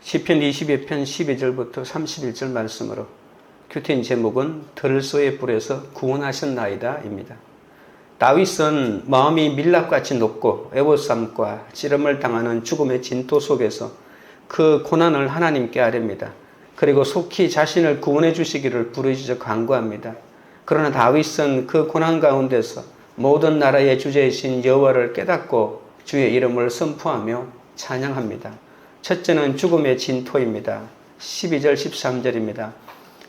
시편 22편 12절부터 31절 말씀으로 큐티인 제목은 들소의 불에서 구원하셨나이다 입니다. 다윗은 마음이 밀랍같이 높고 애워쌈과 찌름을 당하는 죽음의 진토 속에서 그 고난을 하나님께 아뢰입니다. 그리고 속히 자신을 구원해 주시기를 부르짖어 간구합니다. 그러나 다윗은 그 고난 가운데서 모든 나라의 주제이신 여호와를 깨닫고 주의 이름을 선포하며 찬양합니다. 첫째는 죽음의 진토입니다. 12절 13절입니다.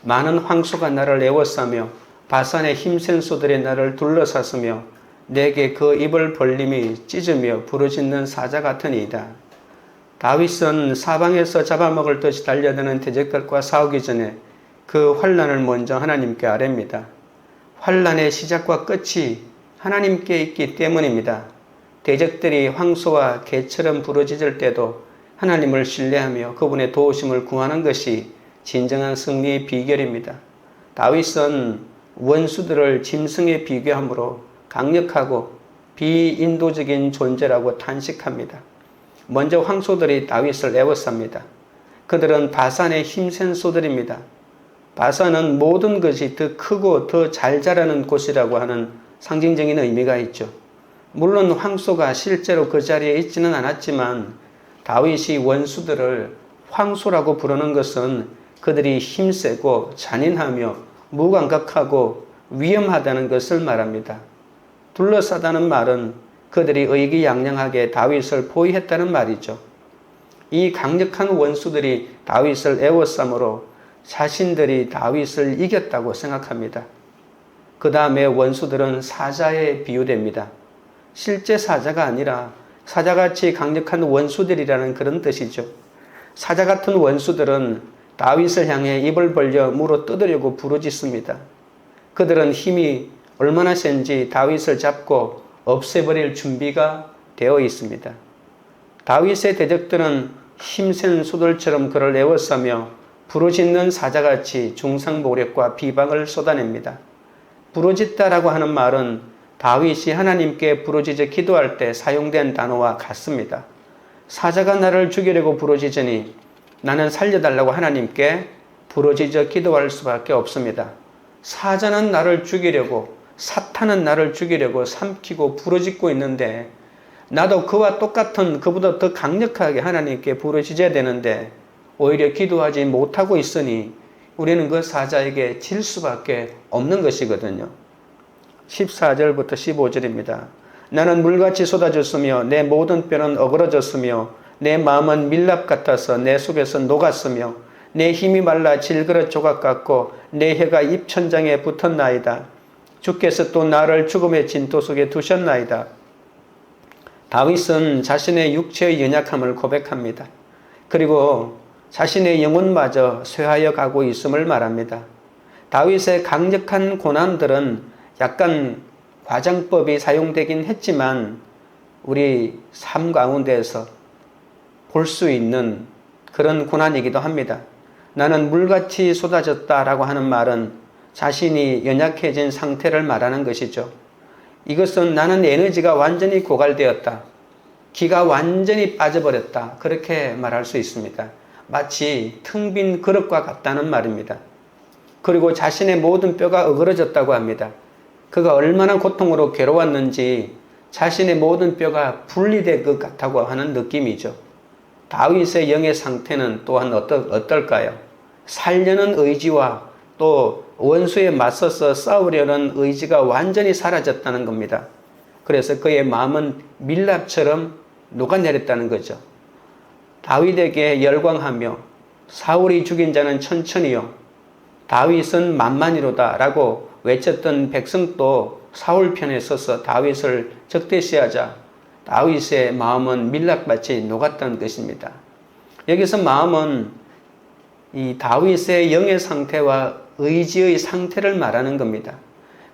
많은 황소가 나를 에워싸며 바산의 힘센 소들이 나를 둘러쌌으며 내게 그 입을 벌림이 찢으며 부르짖는 사자 같으니이다. 다윗은 사방에서 잡아먹을 듯이 달려드는 대적들과 싸우기 전에 그 환난을 먼저 하나님께 아뢰입니다. 환난의 시작과 끝이 하나님께 있기 때문입니다. 대적들이 황소와 개처럼 부르짖을 때도 하나님을 신뢰하며 그분의 도우심을 구하는 것이 진정한 승리의 비결입니다. 다윗은 원수들을 짐승에 비교함으로 강력하고 비인도적인 존재라고 탄식합니다. 먼저 황소들이 다윗을 에워쌉니다. 그들은 바산의 힘센 소들입니다. 바산은 모든 것이 더 크고 더 잘 자라는 곳이라고 하는 상징적인 의미가 있죠. 물론 황소가 실제로 그 자리에 있지는 않았지만 다윗이 원수들을 황소라고 부르는 것은 그들이 힘세고 잔인하며 무감각하고 위험하다는 것을 말합니다. 둘러싸다는 말은 그들이 의기양양하게 다윗을 포위했다는 말이죠. 이 강력한 원수들이 다윗을 에워싸므로 자신들이 다윗을 이겼다고 생각합니다. 그 다음에 원수들은 사자에 비유됩니다. 실제 사자가 아니라 사자같이 강력한 원수들이라는 그런 뜻이죠. 사자 같은 원수들은 다윗을 향해 입을 벌려 물어 뜯으려고 부르짖습니다. 그들은 힘이 얼마나 센지 다윗을 잡고 없애버릴 준비가 되어 있습니다. 다윗의 대적들은 힘센 소들처럼 그를 에워싸며 부르짖는 사자같이 중상모략과 비방을 쏟아냅니다. 부르짖다라고 하는 말은 다윗이 하나님께 부르짖어 기도할 때 사용된 단어와 같습니다. 사자가 나를 죽이려고 부르짖으니 나는 살려달라고 하나님께 부르짖어 기도할 수밖에 없습니다. 사자는 나를 죽이려고, 사탄은 나를 죽이려고 삼키고 부르짖고 있는데 나도 그와 똑같은, 그보다 더 강력하게 하나님께 부르짖어야 되는데 오히려 기도하지 못하고 있으니 우리는 그 사자에게 질 수밖에 없는 것이거든요. 14절부터 15절입니다. 나는 물같이 쏟아졌으며 내 모든 뼈는 어그러졌으며 내 마음은 밀랍 같아서 내 속에서 녹았으며 내 힘이 말라 질그릇 조각 같고 내 혀가 입천장에 붙었나이다. 주께서 또 나를 죽음의 진토 속에 두셨나이다. 다윗은 자신의 육체의 연약함을 고백합니다. 그리고 자신의 영혼마저 쇠하여 가고 있음을 말합니다. 다윗의 강력한 고난들은 약간 과장법이 사용되긴 했지만 우리 삶 가운데에서 볼 수 있는 그런 고난이기도 합니다. 나는 물같이 쏟아졌다라고 하는 말은 자신이 연약해진 상태를 말하는 것이죠. 이것은 나는 에너지가 완전히 고갈되었다. 기가 완전히 빠져버렸다. 그렇게 말할 수 있습니다. 마치 텅 빈 그릇과 같다는 말입니다. 그리고 자신의 모든 뼈가 어그러졌다고 합니다. 그가 얼마나 고통으로 괴로웠는지 자신의 모든 뼈가 분리된 것 같다고 하는 느낌이죠. 다윗의 영의 상태는 또한 어떨까요? 살려는 의지와 또 원수에 맞서서 싸우려는 의지가 완전히 사라졌다는 겁니다. 그래서 그의 마음은 밀랍처럼 녹아내렸다는 거죠. 다윗에게 열광하며 사울이 죽인 자는 천천히요 다윗은 만만이로다 라고 외쳤던 백성도 사울 편에 서서 다윗을 적대시하자 다윗의 마음은 밀랍같이 녹았던 것입니다. 여기서 마음은 이 다윗의 영의 상태와 의지의 상태를 말하는 겁니다.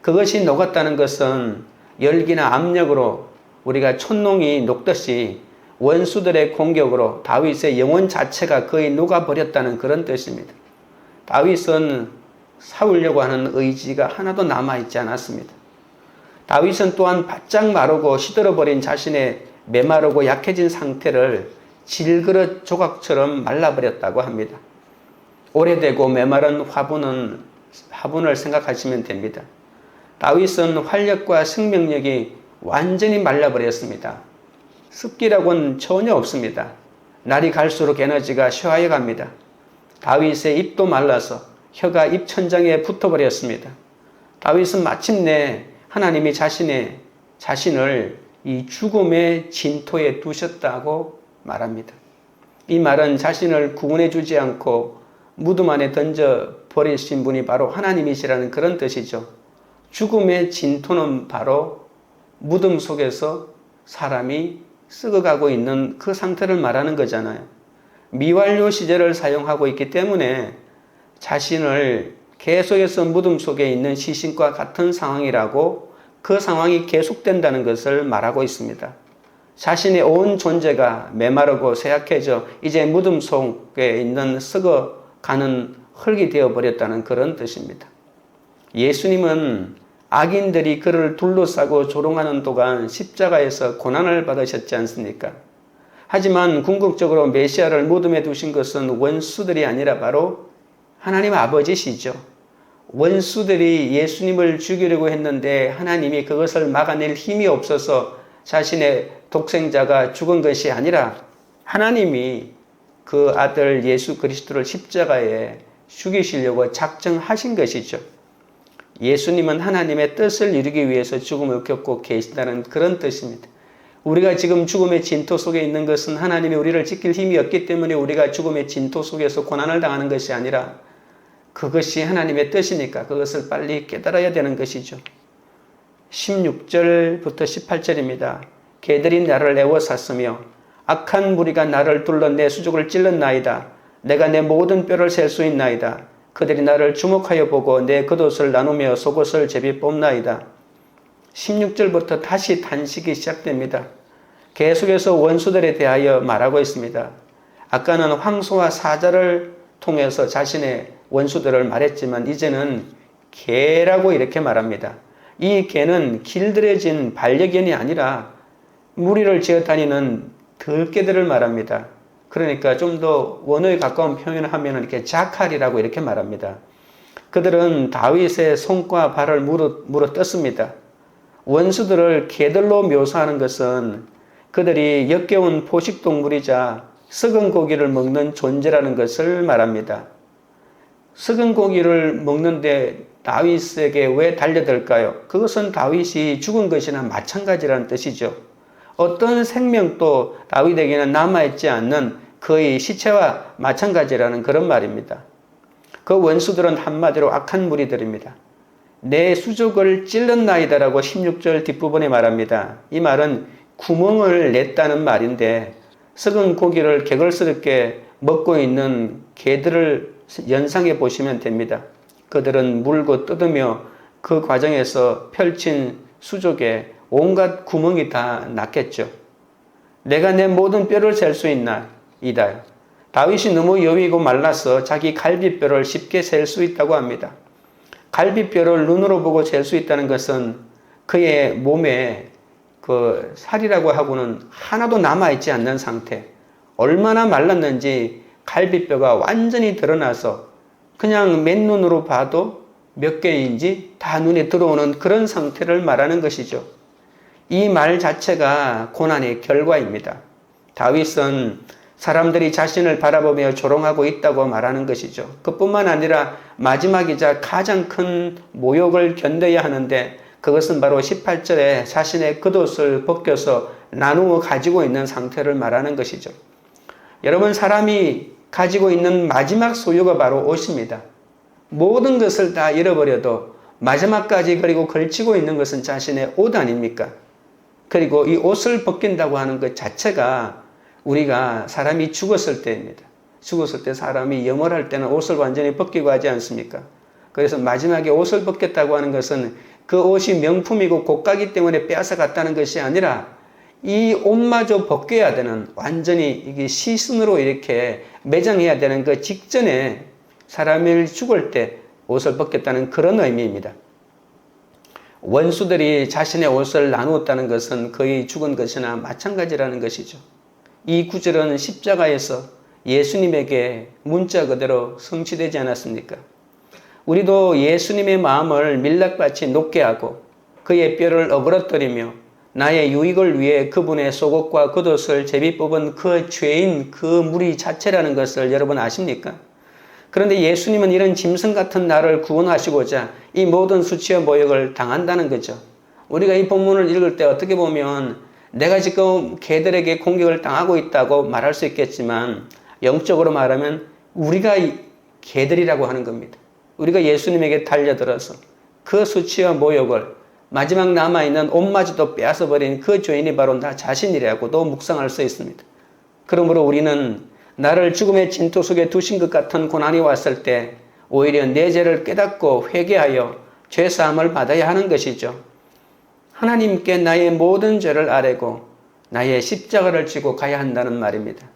그것이 녹았다는 것은 열기나 압력으로 우리가 촛농이 녹듯이 원수들의 공격으로 다윗의 영혼 자체가 거의 녹아버렸다는 그런 뜻입니다. 다윗은 싸우려고 하는 의지가 하나도 남아있지 않았습니다. 다윗은 또한 바짝 마르고 시들어버린 자신의 메마르고 약해진 상태를 질그릇 조각처럼 말라버렸다고 합니다. 오래되고 메마른 화분을 생각하시면 됩니다. 다윗은 활력과 생명력이 완전히 말라버렸습니다. 습기라고는 전혀 없습니다. 날이 갈수록 에너지가 쇠하여 갑니다. 다윗의 입도 말라서 혀가 입천장에 붙어버렸습니다. 다윗은 마침내 하나님이 자신을 이 죽음의 진토에 두셨다고 말합니다. 이 말은 자신을 구원해 주지 않고 무덤 안에 던져 버리신 분이 바로 하나님이시라는 그런 뜻이죠. 죽음의 진토는 바로 무덤 속에서 사람이 썩어가고 있는 그 상태를 말하는 거잖아요. 미완료 시제를 사용하고 있기 때문에 자신을 계속해서 무덤 속에 있는 시신과 같은 상황이라고, 그 상황이 계속된다는 것을 말하고 있습니다. 자신의 온 존재가 메마르고 쇠약해져 이제 무덤 속에 있는 썩어가는 흙이 되어버렸다는 그런 뜻입니다. 예수님은 악인들이 그를 둘러싸고 조롱하는 동안 십자가에서 고난을 받으셨지 않습니까? 하지만 궁극적으로 메시아를 무덤에 두신 것은 원수들이 아니라 바로 하나님 아버지시죠. 원수들이 예수님을 죽이려고 했는데 하나님이 그것을 막아낼 힘이 없어서 자신의 독생자가 죽은 것이 아니라 하나님이 그 아들 예수 그리스도를 십자가에 죽이시려고 작정하신 것이죠. 예수님은 하나님의 뜻을 이루기 위해서 죽음을 겪고 계신다는 그런 뜻입니다. 우리가 지금 죽음의 진토 속에 있는 것은 하나님이 우리를 지킬 힘이 없기 때문에 우리가 죽음의 진토 속에서 고난을 당하는 것이 아니라 그것이 하나님의 뜻이니까 그것을 빨리 깨달아야 되는 것이죠. 16절부터 18절입니다. 개들이 나를 애워쌌으며 악한 무리가 나를 둘러 내 수족을 찔렀나이다. 내가 내 모든 뼈를 셀 수 있나이다. 그들이 나를 주목하여 보고 내 겉옷을 나누며 속옷을 제비 뽑나이다. 16절부터 다시 탄식이 시작됩니다. 계속해서 원수들에 대하여 말하고 있습니다. 아까는 황소와 사자를 통해서 자신의 원수들을 말했지만 이제는 개라고 이렇게 말합니다. 이 개는 길들여진 반려견이 아니라 무리를 지어 다니는 들개들을 말합니다. 그러니까 좀 더 원어에 가까운 표현을 하면 이렇게 자칼이라고 이렇게 말합니다. 그들은 다윗의 손과 발을 물어 뜯습니다. 원수들을 개들로 묘사하는 것은 그들이 역겨운 포식동물이자 썩은 고기를 먹는 존재라는 것을 말합니다. 썩은 고기를 먹는데 다윗에게 왜 달려들까요? 그것은 다윗이 죽은 것이나 마찬가지라는 뜻이죠. 어떤 생명도 다윗에게는 남아있지 않는 거의 시체와 마찬가지라는 그런 말입니다. 그 원수들은 한마디로 악한 무리들입니다. 내 수족을 찔렀나이다라고 16절 뒷부분에 말합니다. 이 말은 구멍을 냈다는 말인데 썩은 고기를 개걸스럽게 먹고 있는 개들을 연상해 보시면 됩니다. 그들은 물고 뜯으며 그 과정에서 펼친 수족에 온갖 구멍이 다 났겠죠. 내가 내 모든 뼈를 셀 수 있나? 이다. 다윗이 너무 여위고 말라서 자기 갈비뼈를 쉽게 셀 수 있다고 합니다. 갈비뼈를 눈으로 보고 잴 수 있다는 것은 그의 몸에 그 살이라고 하고는 하나도 남아있지 않는 상태, 얼마나 말랐는지 갈비뼈가 완전히 드러나서 그냥 맨눈으로 봐도 몇 개인지 다 눈에 들어오는 그런 상태를 말하는 것이죠. 이 말 자체가 고난의 결과입니다. 다윗은 사람들이 자신을 바라보며 조롱하고 있다고 말하는 것이죠. 그뿐만 아니라 마지막이자 가장 큰 모욕을 견뎌야 하는데 그것은 바로 18절에 자신의 겉옷을 벗겨서 나누어 가지고 있는 상태를 말하는 것이죠. 여러분, 사람이 가지고 있는 마지막 소유가 바로 옷입니다. 모든 것을 다 잃어버려도 마지막까지 그리고 걸치고 있는 것은 자신의 옷 아닙니까? 그리고 이 옷을 벗긴다고 하는 것 자체가 우리가 사람이 죽었을 때입니다. 죽었을 때 사람이 염원할 때는 옷을 완전히 벗기고 하지 않습니까? 그래서 마지막에 옷을 벗겼다고 하는 것은 그 옷이 명품이고 고가기 때문에 빼앗아 갔다는 것이 아니라 이 옷마저 벗겨야 되는, 완전히 이게 시신으로 이렇게 매장해야 되는 그 직전에 사람이 죽을 때 옷을 벗겼다는 그런 의미입니다. 원수들이 자신의 옷을 나누었다는 것은 거의 죽은 것이나 마찬가지라는 것이죠. 이 구절은 십자가에서 예수님에게 문자 그대로 성취되지 않았습니까? 우리도 예수님의 마음을 밀랍같이 높게 하고 그의 뼈를 어그러뜨리며 나의 유익을 위해 그분의 속옷과 겉옷을 제비 뽑은 그 죄인 그 무리 자체라는 것을 여러분 아십니까? 그런데 예수님은 이런 짐승 같은 나를 구원하시고자 이 모든 수치와 모욕을 당한다는 거죠. 우리가 이 본문을 읽을 때 어떻게 보면 내가 지금 개들에게 공격을 당하고 있다고 말할 수 있겠지만 영적으로 말하면 우리가 개들이라고 하는 겁니다. 우리가 예수님에게 달려들어서 그 수치와 모욕을 마지막 남아있는 옷마저도 빼앗아버린 그 죄인이 바로 나 자신이라고도 묵상할 수 있습니다. 그러므로 우리는 나를 죽음의 진토 속에 두신 것 같은 고난이 왔을 때 오히려 내 죄를 깨닫고 회개하여 죄사함을 받아야 하는 것이죠. 하나님께 나의 모든 죄를 아뢰고 나의 십자가를 지고 가야 한다는 말입니다.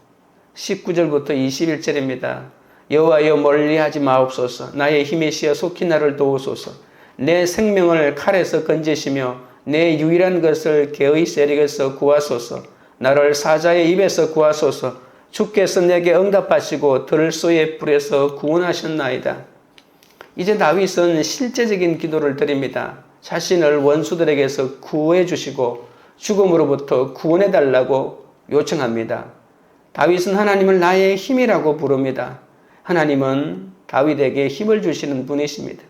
19절부터 21절입니다. 여호와여 멀리하지 마옵소서. 나의 힘이시여 속히 나를 도우소서. 내 생명을 칼에서 건지시며 내 유일한 것을 개의 세력에서 구하소서. 나를 사자의 입에서 구하소서. 주께서 내게 응답하시고 들소의 불에서 구원하셨나이다. 이제 다윗은 실제적인 기도를 드립니다. 자신을 원수들에게서 구해 주시고 죽음으로부터 구원해 달라고 요청합니다. 다윗은 하나님을 나의 힘이라고 부릅니다. 하나님은 다윗에게 힘을 주시는 분이십니다.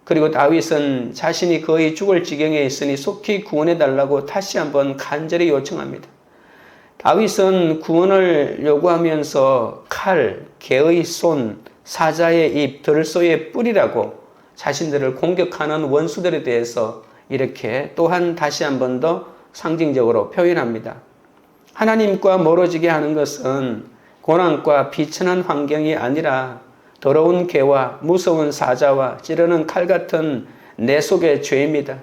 그리고 다윗은 자신이 거의 죽을 지경에 있으니 속히 구원해 달라고 다시 한번 간절히 요청합니다. 다윗은 구원을 요구하면서 칼, 개의 손, 사자의 입, 들소의 뿔이라고 자신들을 공격하는 원수들에 대해서 이렇게 또한 다시 한 번 더 상징적으로 표현합니다. 하나님과 멀어지게 하는 것은 고난과 비천한 환경이 아니라 더러운 개와 무서운 사자와 찌르는 칼 같은 내 속의 죄입니다.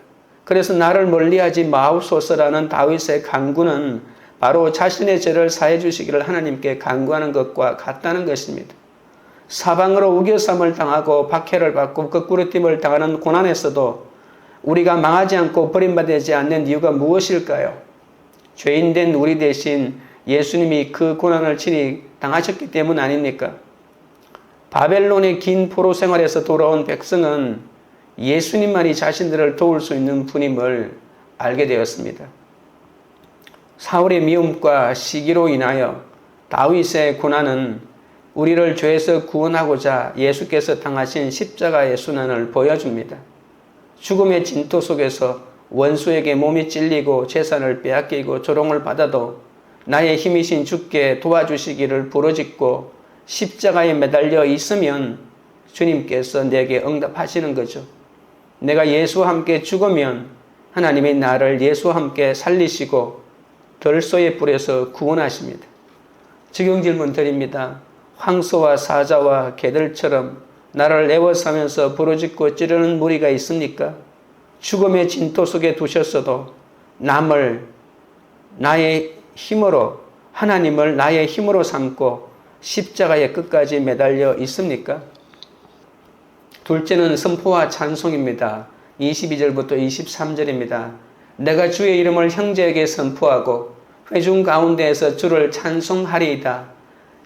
그래서 나를 멀리하지 마옵소서라는 다윗의 간구는 바로 자신의 죄를 사해 주시기를 하나님께 간구하는 것과 같다는 것입니다. 사방으로 우겨쌈을 당하고 박해를 받고 거꾸로짐을 당하는 고난에서도 우리가 망하지 않고 버림받지 않는 이유가 무엇일까요? 죄인된 우리 대신 예수님이 그 고난을 친히 당하셨기 때문 아닙니까? 바벨론의 긴 포로 생활에서 돌아온 백성은 예수님만이 자신들을 도울 수 있는 분임을 알게 되었습니다. 사울의 미움과 시기로 인하여 다윗의 고난은 우리를 죄에서 구원하고자 예수께서 당하신 십자가의 순환을 보여줍니다. 죽음의 진토 속에서 원수에게 몸이 찔리고 재산을 빼앗기고 조롱을 받아도 나의 힘이신 주께 도와주시기를 부르짖고 십자가에 매달려 있으면 주님께서 내게 응답하시는 거죠. 내가 예수와 함께 죽으면 하나님이 나를 예수와 함께 살리시고 들소의 뿔에서 구원하십니다. 적용 질문 드립니다. 황소와 사자와 개들처럼 나를 애워싸면서 부르짖고 찌르는 무리가 있습니까? 죽음의 진토 속에 두셨어도 남을 나의 힘으로, 하나님을 나의 힘으로 삼고 십자가의 끝까지 매달려 있습니까? 둘째는 선포와 찬송입니다. 22절부터 23절입니다. 내가 주의 이름을 형제에게 선포하고 회중 가운데에서 주를 찬송하리이다.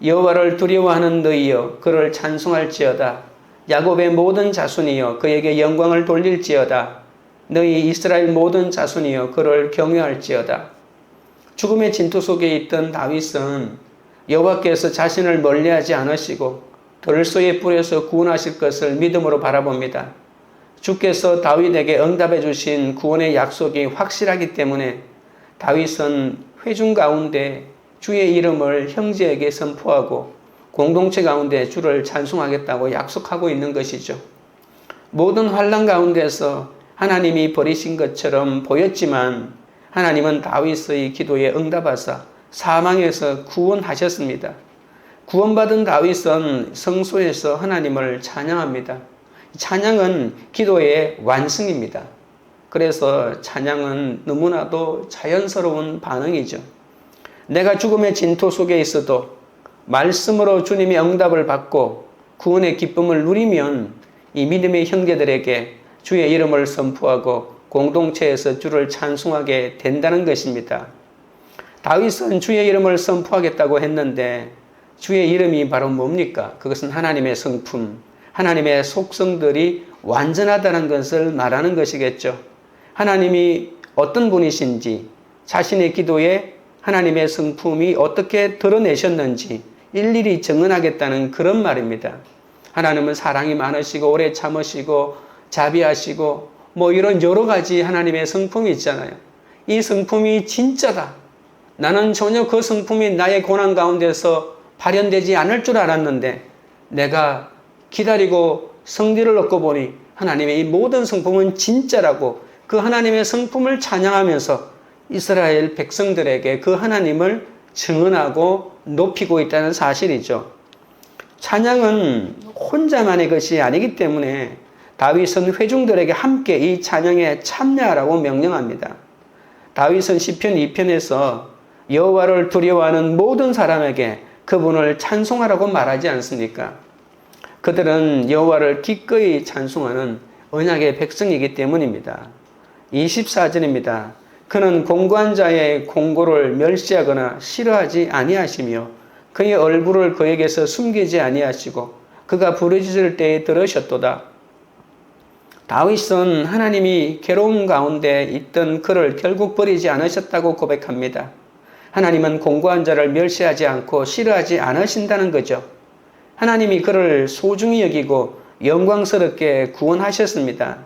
여호와를 두려워하는 너희여 그를 찬송할지어다. 야곱의 모든 자손이여 그에게 영광을 돌릴지어다. 너희 이스라엘 모든 자손이여 그를 경외할지어다. 죽음의 진토 속에 있던 다윗은 여호와께서 자신을 멀리하지 않으시고 들소의 뿔에서 구원하실 것을 믿음으로 바라봅니다. 주께서 다윗에게 응답해 주신 구원의 약속이 확실하기 때문에 다윗은 회중 가운데 주의 이름을 형제에게 선포하고 공동체 가운데 주를 찬송하겠다고 약속하고 있는 것이죠. 모든 환난 가운데서 하나님이 버리신 것처럼 보였지만 하나님은 다윗의 기도에 응답하사 사망에서 구원하셨습니다. 구원받은 다윗은 성소에서 하나님을 찬양합니다. 찬양은 기도의 완승입니다. 그래서 찬양은 너무나도 자연스러운 반응이죠. 내가 죽음의 진토 속에 있어도 말씀으로 주님의 응답을 받고 구원의 기쁨을 누리면 이 믿음의 형제들에게 주의 이름을 선포하고 공동체에서 주를 찬송하게 된다는 것입니다. 다윗은 주의 이름을 선포하겠다고 했는데 주의 이름이 바로 뭡니까? 그것은 하나님의 성품, 하나님의 속성들이 완전하다는 것을 말하는 것이겠죠. 하나님이 어떤 분이신지, 자신의 기도에 하나님의 성품이 어떻게 드러내셨는지 일일이 증언하겠다는 그런 말입니다. 하나님은 사랑이 많으시고 오래 참으시고 자비하시고 이런 여러 가지 하나님의 성품이 있잖아요. 이 성품이 진짜다. 나는 전혀 그 성품이 나의 고난 가운데서 발현되지 않을 줄 알았는데 내가 기다리고 성리를 얻고 보니 하나님의 이 모든 성품은 진짜라고 그 하나님의 성품을 찬양하면서 이스라엘 백성들에게 그 하나님을 증언하고 높이고 있다는 사실이죠. 찬양은 혼자만의 것이 아니기 때문에 다윗은 회중들에게 함께 이 찬양에 참여하라고 명령합니다. 다윗은 시편 2편에서 여호와를 두려워하는 모든 사람에게 그분을 찬송하라고 말하지 않습니까? 그들은 여호와를 기꺼이 찬송하는 언약의 백성이기 때문입니다. 24절입니다. 그는 공고한 자의 공고를 멸시하거나 싫어하지 아니하시며 그의 얼굴을 그에게서 숨기지 아니하시고 그가 부르짖을 때에 들으셨도다. 다윗은 하나님이 괴로움 가운데 있던 그를 결국 버리지 않으셨다고 고백합니다. 하나님은 공고한 자를 멸시하지 않고 싫어하지 않으신다는 거죠. 하나님이 그를 소중히 여기고 영광스럽게 구원하셨습니다.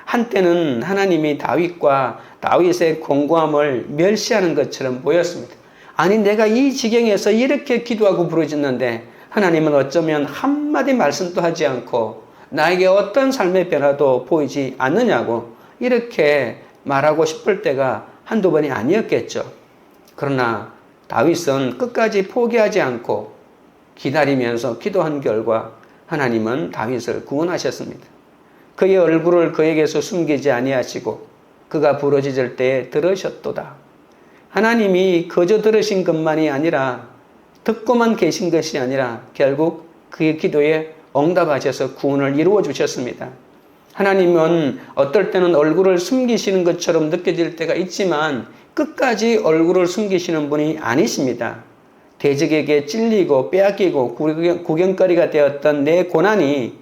한때는 하나님이 다윗과 다윗의 공고함을 멸시하는 것처럼 보였습니다. 아니 내가 이 지경에서 이렇게 기도하고 부르짖는데 하나님은 어쩌면 한마디 말씀도 하지 않고 나에게 어떤 삶의 변화도 보이지 않느냐고 이렇게 말하고 싶을 때가 한두 번이 아니었겠죠. 그러나 다윗은 끝까지 포기하지 않고 기다리면서 기도한 결과 하나님은 다윗을 구원하셨습니다. 그의 얼굴을 그에게서 숨기지 아니하시고 그가 부르짖을 때에 들으셨도다. 하나님이 그저 들으신 것만이 아니라 듣고만 계신 것이 아니라 결국 그의 기도에 응답하셔서 구원을 이루어 주셨습니다. 하나님은 어떨 때는 얼굴을 숨기시는 것처럼 느껴질 때가 있지만 끝까지 얼굴을 숨기시는 분이 아니십니다. 대적에게 찔리고 빼앗기고 구경거리가 되었던 내 고난이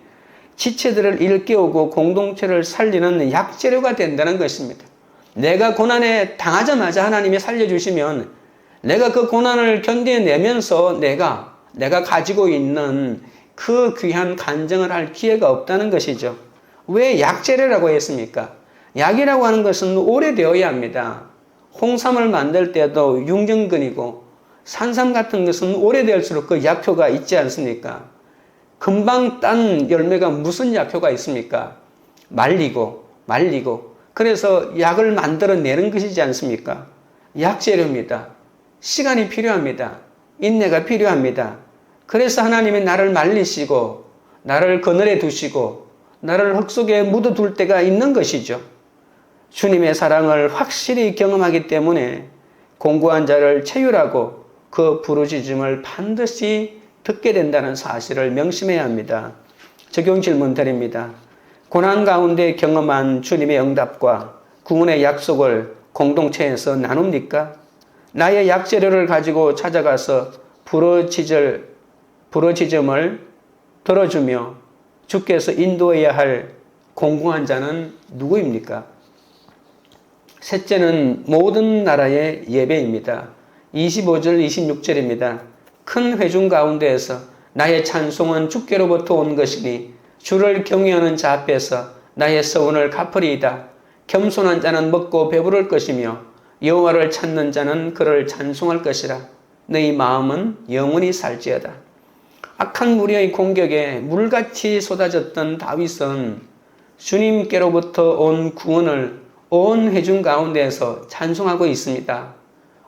지체들을 일깨우고 공동체를 살리는 약재료가 된다는 것입니다. 내가 고난에 당하자마자 하나님이 살려주시면 내가 그 고난을 견뎌내면서 내가 가지고 있는 그 귀한 간증을 할 기회가 없다는 것이죠. 왜 약재료라고 했습니까? 약이라고 하는 것은 오래되어야 합니다. 홍삼을 만들 때도 6년근이고 산삼 같은 것은 오래될수록 그 약효가 있지 않습니까? 금방 딴 열매가 무슨 약효가 있습니까? 말리고 그래서 약을 만들어내는 것이지 않습니까? 약재료입니다. 시간이 필요합니다. 인내가 필요합니다. 그래서 하나님이 나를 말리시고 나를 그늘에 두시고 나를 흙 속에 묻어둘 때가 있는 것이죠. 주님의 사랑을 확실히 경험하기 때문에 공고한 자를 체휼하고 그 부르짖음을 반드시 듣게 된다는 사실을 명심해야 합니다. 적용 질문 드립니다. 고난 가운데 경험한 주님의 응답과 구원의 약속을 공동체에서 나눕니까? 나의 약재료를 가지고 찾아가서 부르짖음을 들어주며 주께서 인도해야 할 공고한 자는 누구입니까? 셋째는 모든 나라의 예배입니다. 25절 26절입니다. 큰 회중 가운데에서 나의 찬송은 주께로부터 온 것이니 주를 경외하는 자 앞에서 나의 서원을 갚으리이다. 겸손한 자는 먹고 배부를 것이며 여호와를 찾는 자는 그를 찬송할 것이라. 너희 마음은 영원히 살지어다. 악한 무리의 공격에 물같이 쏟아졌던 다윗은 주님께로부터 온 구원을 온 회중 가운데에서 찬송하고 있습니다.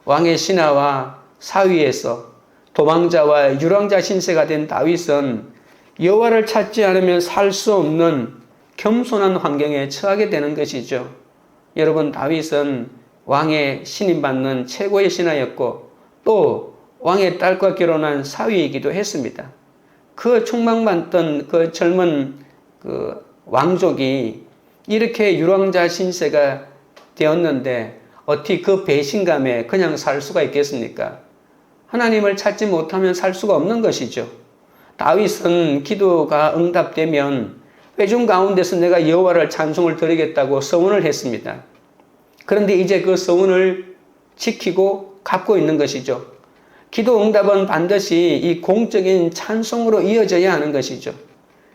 왕의 신하와 사위에서 도망자와 유랑자 신세가 된 다윗은 여호와를 찾지 않으면 살 수 없는 겸손한 환경에 처하게 되는 것이죠. 여러분, 다윗은 왕의 신임받는 최고의 신하였고 또 왕의 딸과 결혼한 사위이기도 했습니다. 그 충망받던 그 젊은 왕족이 이렇게 유랑자 신세가 되었는데 어떻게 그 배신감에 그냥 살 수가 있겠습니까? 하나님을 찾지 못하면 살 수가 없는 것이죠. 다윗은 기도가 응답되면 회중 가운데서 내가 여호와를 찬송을 드리겠다고 서원을 했습니다. 그런데 이제 그 서원을 지키고 갖고 있는 것이죠. 기도 응답은 반드시 이 공적인 찬송으로 이어져야 하는 것이죠.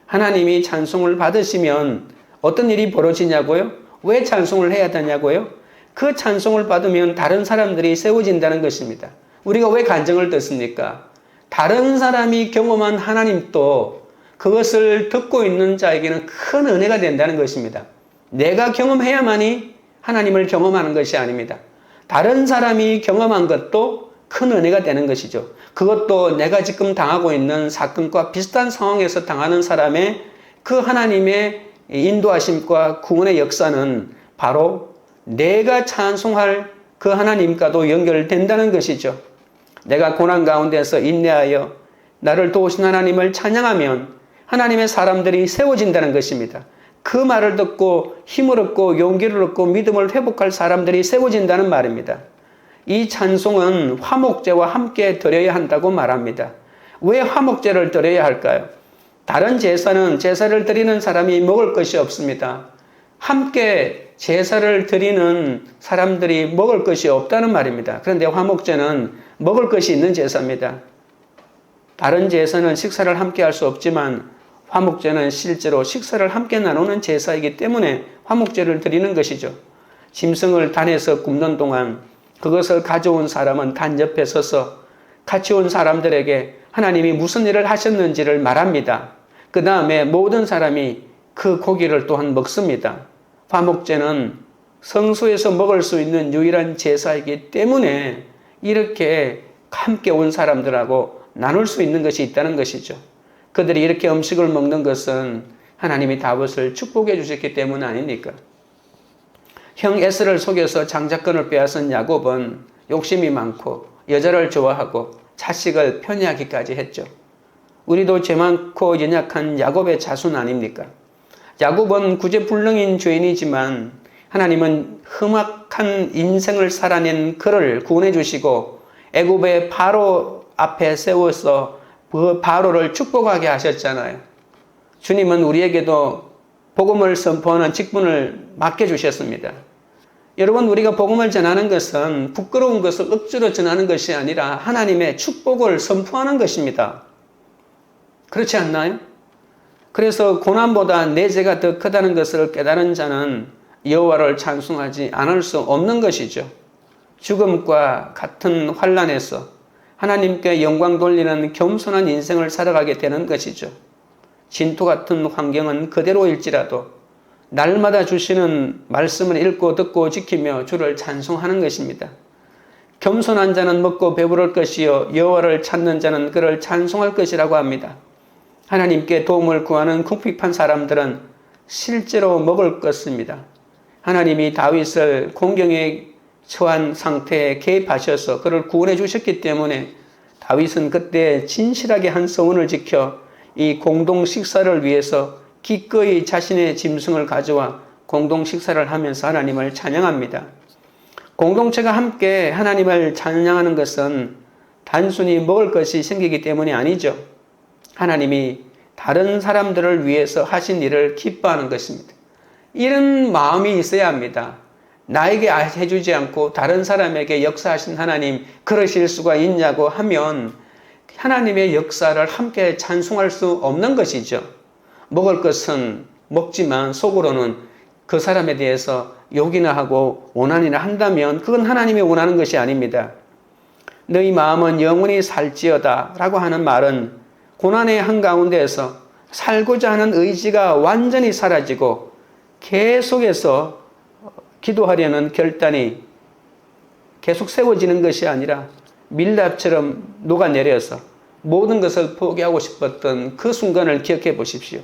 하나님이 찬송을 받으시면 어떤 일이 벌어지냐고요? 왜 찬송을 해야 되냐고요? 그 찬송을 받으면 다른 사람들이 세워진다는 것입니다. 우리가 왜 간증을 듣습니까? 다른 사람이 경험한 하나님도 그것을 듣고 있는 자에게는 큰 은혜가 된다는 것입니다. 내가 경험해야만이 하나님을 경험하는 것이 아닙니다. 다른 사람이 경험한 것도 큰 은혜가 되는 것이죠. 그것도 내가 지금 당하고 있는 사건과 비슷한 상황에서 당하는 사람의 그 하나님의 인도하심과 구원의 역사는 바로 내가 찬송할 그 하나님과도 연결된다는 것이죠. 내가 고난 가운데서 인내하여 나를 도우신 하나님을 찬양하면 하나님의 사람들이 세워진다는 것입니다. 그 말을 듣고 힘을 얻고 용기를 얻고 믿음을 회복할 사람들이 세워진다는 말입니다. 이 찬송은 화목제와 함께 드려야 한다고 말합니다. 왜 화목제를 드려야 할까요? 다른 제사는 제사를 드리는 사람이 먹을 것이 없습니다. 함께 제사를 드리는 사람들이 먹을 것이 없다는 말입니다. 그런데 화목제는 먹을 것이 있는 제사입니다. 다른 제사는 식사를 함께 할 수 없지만 화목제는 실제로 식사를 함께 나누는 제사이기 때문에 화목제를 드리는 것이죠. 짐승을 단에서 굽는 동안 그것을 가져온 사람은 단 옆에 서서 같이 온 사람들에게 하나님이 무슨 일을 하셨는지를 말합니다. 그 다음에 모든 사람이 그 고기를 또한 먹습니다. 화목제는 성소에서 먹을 수 있는 유일한 제사이기 때문에 이렇게 함께 온 사람들하고 나눌 수 있는 것이 있다는 것이죠. 그들이 이렇게 음식을 먹는 것은 하나님이 다윗을 축복해 주셨기 때문 아닙니까? 형 에스를 속여서 장자권을 빼앗은 야곱은 욕심이 많고 여자를 좋아하고 자식을 편애하기까지 했죠. 우리도 죄 많고 연약한 야곱의 자손 아닙니까? 야곱은 구제불능인 죄인이지만 하나님은 험악한 인생을 살아낸 그를 구원해 주시고 애굽의 바로 앞에 세워서 그 바로를 축복하게 하셨잖아요. 주님은 우리에게도 복음을 선포하는 직분을 맡겨주셨습니다. 여러분, 우리가 복음을 전하는 것은 부끄러운 것을 억지로 전하는 것이 아니라 하나님의 축복을 선포하는 것입니다. 그렇지 않나요? 그래서 고난보다 내 죄가 더 크다는 것을 깨달은 자는 여호와를 찬송하지 않을 수 없는 것이죠. 죽음과 같은 환난에서 하나님께 영광 돌리는 겸손한 인생을 살아가게 되는 것이죠. 진토 같은 환경은 그대로일지라도 날마다 주시는 말씀을 읽고 듣고 지키며 주를 찬송하는 것입니다. 겸손한 자는 먹고 배부를 것이요 여호와를 찾는 자는 그를 찬송할 것이라고 합니다. 하나님께 도움을 구하는 궁핍한 사람들은 실제로 먹을 것입니다. 하나님이 다윗을 공경에 처한 상태에 개입하셔서 그를 구원해 주셨기 때문에 다윗은 그때 진실하게 한 서원을 지켜 이 공동 식사를 위해서 기꺼이 자신의 짐승을 가져와 공동 식사를 하면서 하나님을 찬양합니다. 공동체가 함께 하나님을 찬양하는 것은 단순히 먹을 것이 생기기 때문이 아니죠. 하나님이 다른 사람들을 위해서 하신 일을 기뻐하는 것입니다. 이런 마음이 있어야 합니다. 나에게 해주지 않고 다른 사람에게 역사하신 하나님 그러실 수가 있냐고 하면 하나님의 역사를 함께 찬송할 수 없는 것이죠. 먹을 것은 먹지만 속으로는 그 사람에 대해서 욕이나 하고 원한이나 한다면 그건 하나님이 원하는 것이 아닙니다. 너희 마음은 영원히 살지어다 라고 하는 말은 고난의 한가운데에서 살고자 하는 의지가 완전히 사라지고 계속해서 기도하려는 결단이 계속 세워지는 것이 아니라 밀랍처럼 녹아내려서 모든 것을 포기하고 싶었던 그 순간을 기억해 보십시오.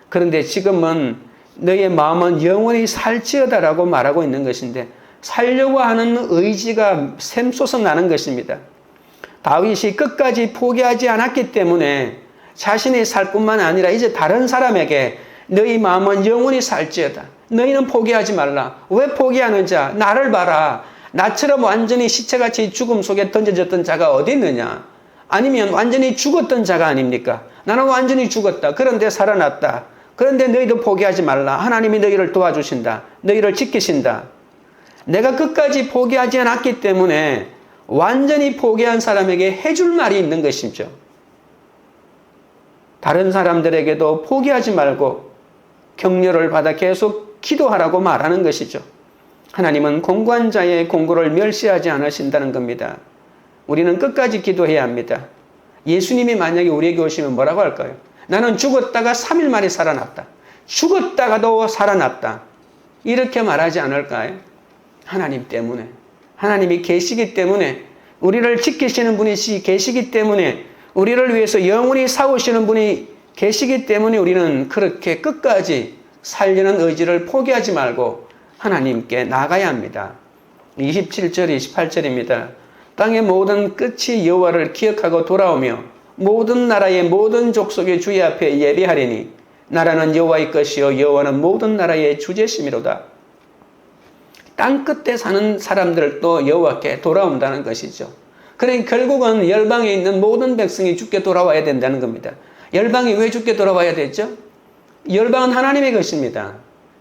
그런데 지금은 너의 마음은 영원히 살지어다라고 말하고 있는 것인데 살려고 하는 의지가 샘솟아 나는 것입니다. 다윗이 끝까지 포기하지 않았기 때문에 자신이 살 뿐만 아니라 이제 다른 사람에게 너희 마음은 영원히 살지어다. 너희는 포기하지 말라. 왜 포기하는지 나를 봐라. 나처럼 완전히 시체같이 죽음 속에 던져졌던 자가 어디 있느냐? 아니면 완전히 죽었던 자가 아닙니까? 나는 완전히 죽었다. 그런데 살아났다. 그런데 너희도 포기하지 말라. 하나님이 너희를 도와주신다. 너희를 지키신다. 내가 끝까지 포기하지 않았기 때문에 완전히 포기한 사람에게 해줄 말이 있는 것이죠. 다른 사람들에게도 포기하지 말고 격려를 받아 계속 기도하라고 말하는 것이죠. 하나님은 공고한 자의 공고를 멸시하지 않으신다는 겁니다. 우리는 끝까지 기도해야 합니다. 예수님이 만약에 우리에게 오시면 뭐라고 할까요? 나는 죽었다가 3일 만에 살아났다. 죽었다가도 살아났다. 이렇게 말하지 않을까요? 하나님 때문에. 하나님이 계시기 때문에, 우리를 지키시는 분이 계시기 때문에, 우리를 위해서 영원히 싸우시는 분이 계시기 때문에 우리는 그렇게 끝까지 살려는 의지를 포기하지 말고 하나님께 나가야 합니다. 27절, 28절입니다. 땅의 모든 끝이 여호와를 기억하고 돌아오며 모든 나라의 모든 족속의 주의 앞에 예배하리니 나라는 여호와의 것이요 여호와는 모든 나라의 주제심이로다. 땅 끝에 사는 사람들도 여호와께 돌아온다는 것이죠. 그러니까 결국은 열방에 있는 모든 백성이 주께 돌아와야 된다는 겁니다. 열방이 왜 주께 돌아와야 되죠? 열방은 하나님의 것입니다.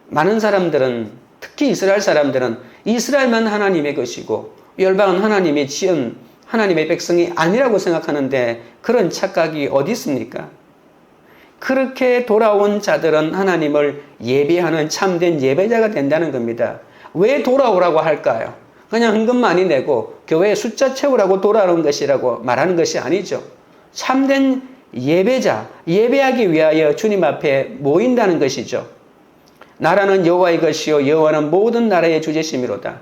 많은 사람들은, 특히 이스라엘 사람들은 이스라엘만 하나님의 것이고 열방은 하나님이 지은 하나님의 백성이 아니라고 생각하는데 그런 착각이 어디 있습니까? 그렇게 돌아온 자들은 하나님을 예배하는 참된 예배자가 된다는 겁니다. 왜 돌아오라고 할까요? 그냥 헌금 많이 내고 교회에 숫자 채우라고 돌아오는 것이라고 말하는 것이 아니죠. 참된 예배자, 예배하기 위하여 주님 앞에 모인다는 것이죠. 나라는 여호와의 것이요 여호와는 모든 나라의 주제심이로다.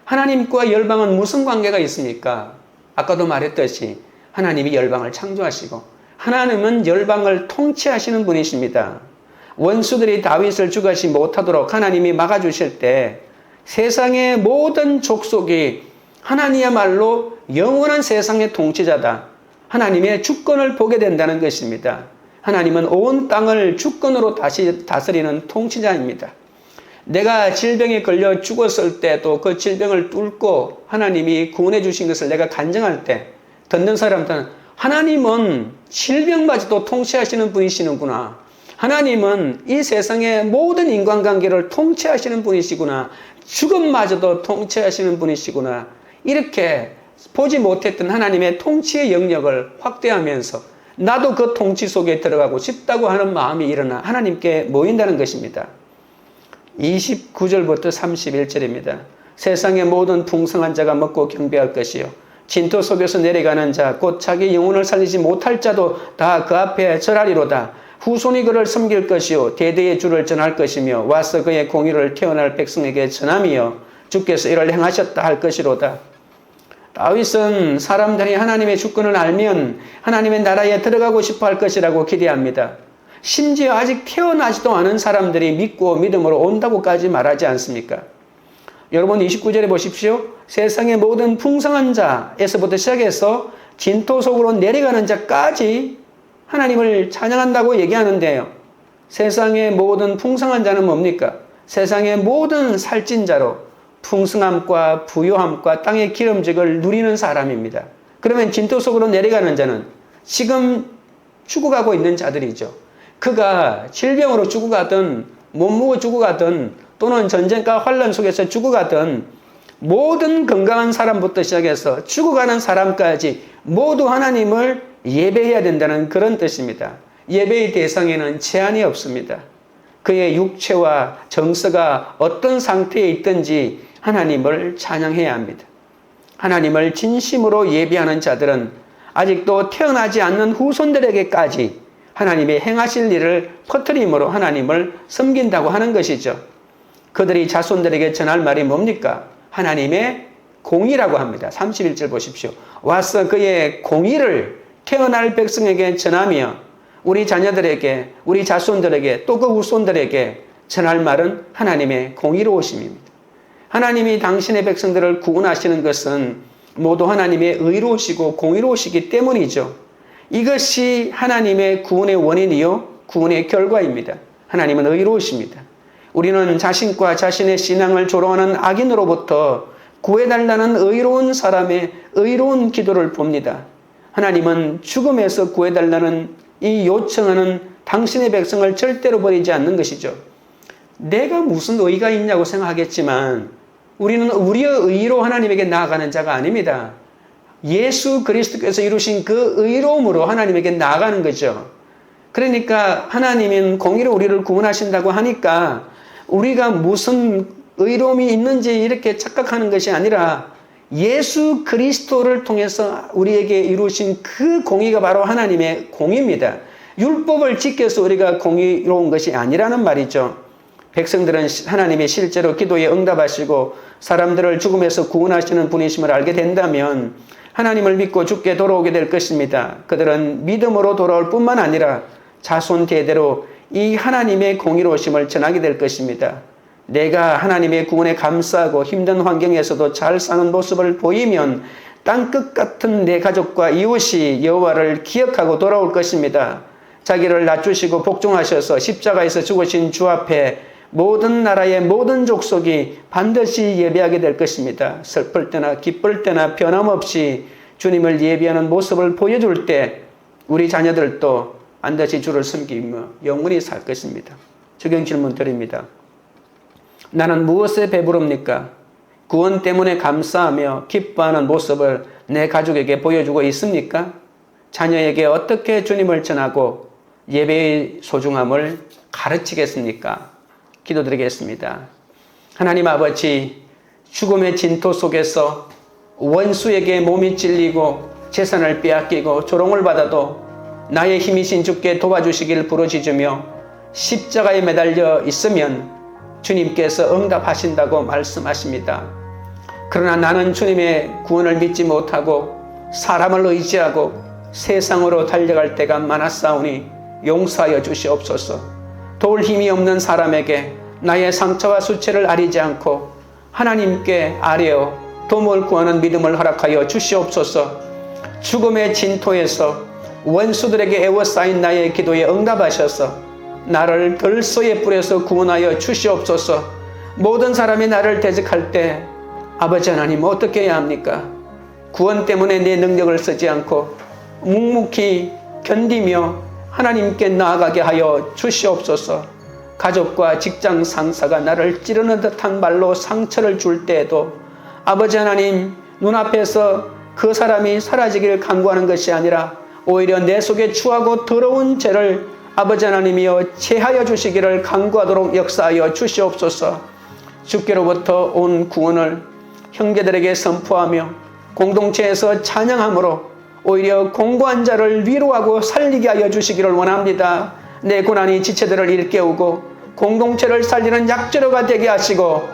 하나님과 열방은 무슨 관계가 있습니까? 아까도 말했듯이 하나님이 열방을 창조하시고 하나님은 열방을 통치하시는 분이십니다. 원수들이 다윗을 죽이지 못하도록 하나님이 막아주실 때 세상의 모든 족속이 하나님이야말로 영원한 세상의 통치자다. 하나님의 주권을 보게 된다는 것입니다. 하나님은 온 땅을 주권으로 다시 다스리는 통치자입니다. 내가 질병에 걸려 죽었을 때도 그 질병을 뚫고 하나님이 구원해 주신 것을 내가 간증할 때 듣는 사람들은 하나님은 질병마저도 통치하시는 분이시는구나. 하나님은 이 세상의 모든 인간관계를 통치하시는 분이시구나. 죽음마저도 통치하시는 분이시구나. 이렇게 보지 못했던 하나님의 통치의 영역을 확대하면서 나도 그 통치 속에 들어가고 싶다고 하는 마음이 일어나 하나님께 모인다는 것입니다. 29절부터 31절입니다. 세상의 모든 풍성한 자가 먹고 경배할 것이요 진토 속에서 내려가는 자 곧 자기 영혼을 살리지 못할 자도 다 그 앞에 절하리로다. 후손이 그를 섬길 것이요 대대의 주를 전할 것이며 와서 그의 공의를 태어날 백성에게 전함이요 주께서 이를 행하셨다 할 것이로다. 다윗은 사람들이 하나님의 주권을 알면 하나님의 나라에 들어가고 싶어 할 것이라고 기대합니다. 심지어 아직 태어나지도 않은 사람들이 믿고 믿음으로 온다고까지 말하지 않습니까? 여러분 29절에 보십시오. 세상의 모든 풍성한 자에서부터 시작해서 진토 속으로 내려가는 자까지 하나님을 찬양한다고 얘기하는데요. 세상의 모든 풍성한 자는 뭡니까? 세상의 모든 살찐 자로 풍성함과 부요함과 땅의 기름직을 누리는 사람입니다. 그러면 진토 속으로 내려가는 자는 지금 죽어가고 있는 자들이죠. 그가 질병으로 죽어가든 몸무게 죽어가든 또는 전쟁과 환란 속에서 죽어가든 모든 건강한 사람부터 시작해서 죽어가는 사람까지 모두 하나님을 예배해야 된다는 그런 뜻입니다. 예배의 대상에는 제한이 없습니다. 그의 육체와 정서가 어떤 상태에 있든지 하나님을 찬양해야 합니다. 하나님을 진심으로 예배하는 자들은 아직도 태어나지 않는 후손들에게까지 하나님의 행하실 일을 퍼뜨림으로 하나님을 섬긴다고 하는 것이죠. 그들이 자손들에게 전할 말이 뭡니까? 하나님의 공의라고 합니다. 31절 보십시오. 와서 그의 공의를 태어날 백성에게 전하며 우리 자녀들에게, 우리 자손들에게, 또 그 후손들에게 전할 말은 하나님의 공의로우심입니다. 하나님이 당신의 백성들을 구원하시는 것은 모두 하나님의 의로우시고 공의로우시기 때문이죠. 이것이 하나님의 구원의 원인이요 구원의 결과입니다. 하나님은 의로우십니다. 우리는 자신과 자신의 신앙을 조롱하는 악인으로부터 구해달라는 의로운 사람의 의로운 기도를 봅니다. 하나님은 죽음에서 구해달라는 이 요청하는 당신의 백성을 절대로 버리지 않는 것이죠. 내가 무슨 의가 있냐고 생각하겠지만 우리는 우리의 의로 하나님에게 나아가는 자가 아닙니다. 예수 그리스도께서 이루신 그 의로움으로 하나님에게 나아가는 거죠. 그러니까 하나님은 공의로 우리를 구원하신다고 하니까 우리가 무슨 의로움이 있는지 이렇게 착각하는 것이 아니라 예수 그리스도를 통해서 우리에게 이루신 그 공의가 바로 하나님의 공의입니다. 율법을 지켜서 우리가 공의로운 것이 아니라는 말이죠. 백성들은 하나님이 실제로 기도에 응답하시고 사람들을 죽음에서 구원하시는 분이심을 알게 된다면 하나님을 믿고 죽게 돌아오게 될 것입니다. 그들은 믿음으로 돌아올 뿐만 아니라 자손 대대로 이 하나님의 공의로우심을 전하게 될 것입니다. 내가 하나님의 구원에 감사하고 힘든 환경에서도 잘 사는 모습을 보이면 땅끝 같은 내 가족과 이웃이 여호와를 기억하고 돌아올 것입니다. 자기를 낮추시고 복종하셔서 십자가에서 죽으신 주 앞에 모든 나라의 모든 족속이 반드시 예배하게 될 것입니다. 슬플 때나 기쁠 때나 변함없이 주님을 예배하는 모습을 보여줄 때 우리 자녀들도 반드시 주를 섬기며 영원히 살 것입니다. 적용 질문 드립니다. 나는 무엇에 배부릅니까? 구원 때문에 감사하며 기뻐하는 모습을 내 가족에게 보여주고 있습니까? 자녀에게 어떻게 주님을 전하고 예배의 소중함을 가르치겠습니까? 기도드리겠습니다. 하나님 아버지, 죽음의 진토 속에서 원수에게 몸이 찔리고 재산을 빼앗기고 조롱을 받아도 나의 힘이신 주께 도와주시길 부르짖으며 십자가에 매달려 있으면 주님께서 응답하신다고 말씀하십니다. 그러나 나는 주님의 구원을 믿지 못하고 사람을 의지하고 세상으로 달려갈 때가 많았사오니 용서하여 주시옵소서. 도울 힘이 없는 사람에게 나의 상처와 수치를 아리지 않고 하나님께 아뢰어 도움을 구하는 믿음을 허락하여 주시옵소서. 죽음의 진토에서 원수들에게 애워싸인 나의 기도에 응답하셔서 나를 들소의 뿔에서 구원하여 주시옵소서. 모든 사람이 나를 대적할 때 아버지 하나님 어떻게 해야 합니까? 구원 때문에 내 능력을 쓰지 않고 묵묵히 견디며 하나님께 나아가게 하여 주시옵소서. 가족과 직장 상사가 나를 찌르는 듯한 말로 상처를 줄 때에도 아버지 하나님 눈앞에서 그 사람이 사라지기를 간구하는 것이 아니라 오히려 내 속에 추하고 더러운 죄를 아버지 하나님이여 제하여 주시기를 간구하도록 역사하여 주시옵소서. 주께로부터 온 구원을 형제들에게 선포하며 공동체에서 찬양함으로 오히려 공고한 자를 위로하고 살리게 하여 주시기를 원합니다. 내 고난이 지체들을 일깨우고 공동체를 살리는 약재료가 되게 하시고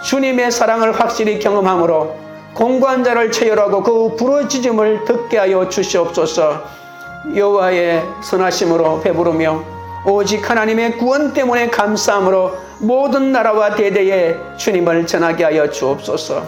주님의 사랑을 확실히 경험함으로 공고한 자를 체열하고 그 부르짖음을 듣게 하여 주시옵소서. 여호와의 선하심으로 배부르며 오직 하나님의 구원 때문에 감사함으로 모든 나라와 대대에 주님을 전하게 하여 주옵소서.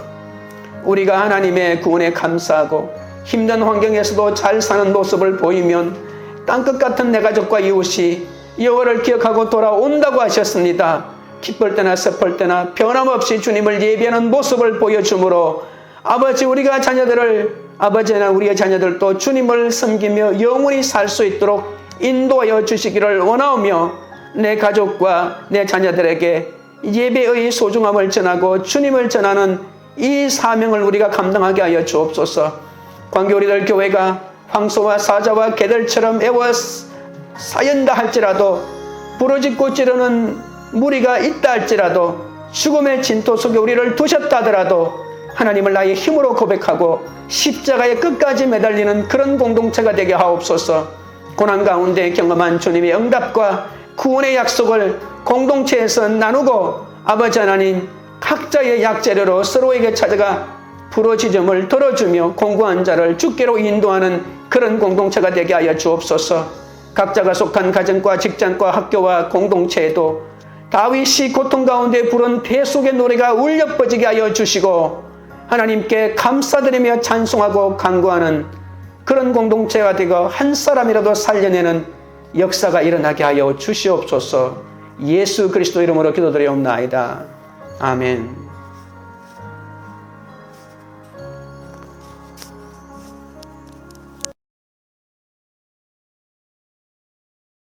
우리가 하나님의 구원에 감사하고 힘든 환경에서도 잘 사는 모습을 보이면 땅끝 같은 내 가족과 이웃이 여호와를 기억하고 돌아온다고 하셨습니다. 기쁠 때나 슬플 때나 변함없이 주님을 예배하는 모습을 보여주므로 아버지 우리가 자녀들을 아버지나 우리의 자녀들도 주님을 섬기며 영원히 살 수 있도록 인도하여 주시기를 원하오며 내 가족과 내 자녀들에게 예배의 소중함을 전하고 주님을 전하는 이 사명을 우리가 감당하게 하여 주옵소서. 광교리들 교회가 황소와 사자와 개들처럼 애워 사연다 할지라도 부르짖고 찌르는 무리가 있다 할지라도 죽음의 진토 속에 우리를 두셨다 하더라도 하나님을 나의 힘으로 고백하고 십자가에 끝까지 매달리는 그런 공동체가 되게 하옵소서. 고난 가운데 경험한 주님의 응답과 구원의 약속을 공동체에서 나누고 아버지 하나님 각자의 약재료로 서로에게 찾아가 부르짖음을 들어주며 공고한 자를 주께로 인도하는 그런 공동체가 되게 하여 주옵소서. 각자가 속한 가정과 직장과 학교와 공동체에도 다윗이 고통 가운데 부른 대속의 노래가 울려 퍼지게 하여 주시고 하나님께 감사드리며 찬송하고 간구하는 그런 공동체가 되고 한 사람이라도 살려내는 역사가 일어나게 하여 주시옵소서. 예수 그리스도 이름으로 기도드리옵나이다. 아멘.